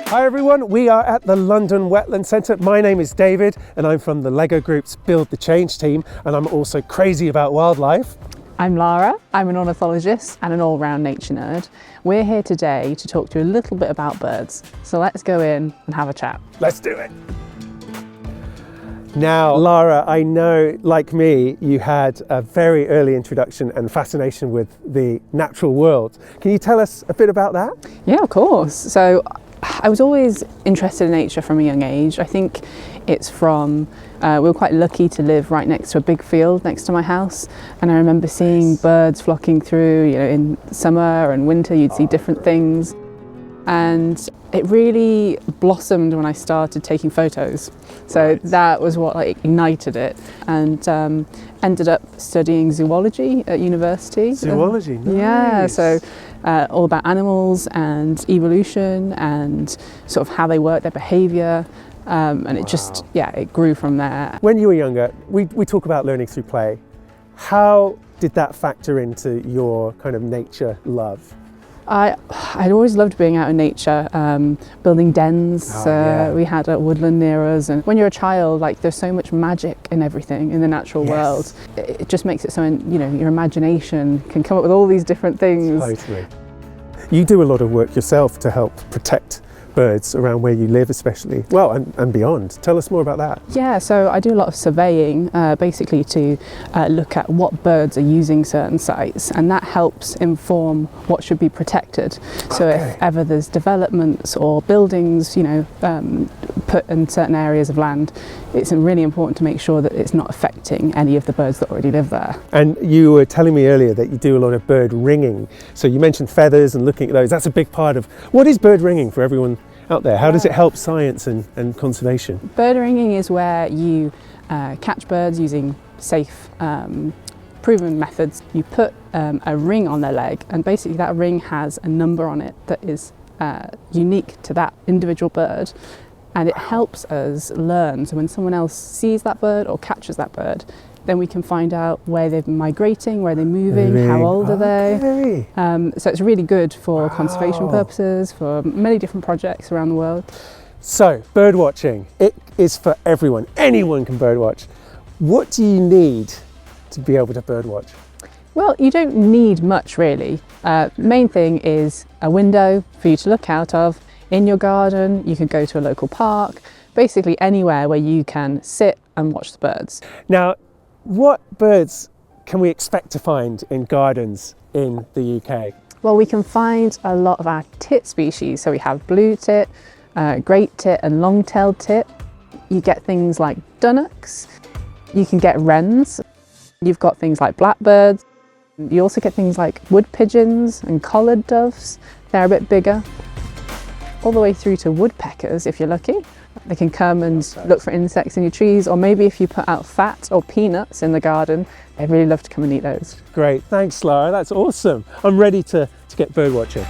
Hi everyone, we are at the London Wetland Centre. My name is David and I'm from the LEGO Group's Build the Change team, and I'm also crazy about wildlife. I'm Lara, I'm an ornithologist and an all-round nature nerd. We're here today to talk to you a little bit about birds. So let's go in and have a chat. Let's do it. Now, Lara, I know, like me, you had a very early introduction and fascination with the natural world. Can you tell us a bit about that? Yeah, of course. So I was always interested in nature from a young age. I think it's from, we were quite lucky to live right next to a big field next to my house. And I remember seeing birds flocking through, you know, in summer and winter, you'd see different things. And it really blossomed when I started taking photos. So that was what ignited it, and ended up studying zoology at university. Zoology, nice. Yeah, so all about animals and evolution and sort of how they work, their behaviour, and it just, yeah, it grew from there. When you were younger, we talk about learning through play. How did that factor into your kind of nature love? I'd always loved being out in nature, building dens. Yeah. We had a woodland near us, and when you're a child, like, there's so much magic in everything in the natural world. It just makes it so, you know, your imagination can come up with all these different things. Totally. You do a lot of work yourself to help protect birds around where you live, especially, well, and beyond. Tell us more about that. Yeah, so I do a lot of surveying, basically to look at what birds are using certain sites, and that helps inform what should be protected. So if ever there's developments or buildings, you know, put in certain areas of land, it's really important to make sure that it's not affecting any of the birds that already live there. And you were telling me earlier that you do a lot of bird ringing. So you mentioned feathers and looking at those. That's a big part of, what is bird ringing for everyone out there? How does it help science and conservation? Bird ringing is where you catch birds using safe, proven methods. You put a ring on their leg, and basically that ring has a number on it that is unique to that individual bird, and it helps us learn. So when someone else sees that bird or catches that bird, then we can find out where they're migrating, where they're moving, how old are they. So it's really good for conservation purposes, for many different projects around the world. So, bird watching, it is for everyone. Anyone can bird watch. What do you need to be able to bird watch? Well, you don't need much really. Main thing is a window for you to look out of. In your garden, you can go to a local park, basically anywhere where you can sit and watch the birds. Now, what birds can we expect to find in gardens in the UK? Well, we can find a lot of our tit species. So we have blue tit, great tit and long-tailed tit. You get things like dunnocks. You can get wrens. You've got things like blackbirds. You also get things like wood pigeons and collared doves. They're a bit bigger. All the way through to woodpeckers, if you're lucky. They can come and look for insects in your trees, or maybe if you put out fat or peanuts in the garden, they really love to come and eat those. Great, thanks Lara, that's awesome. I'm ready to get bird watching.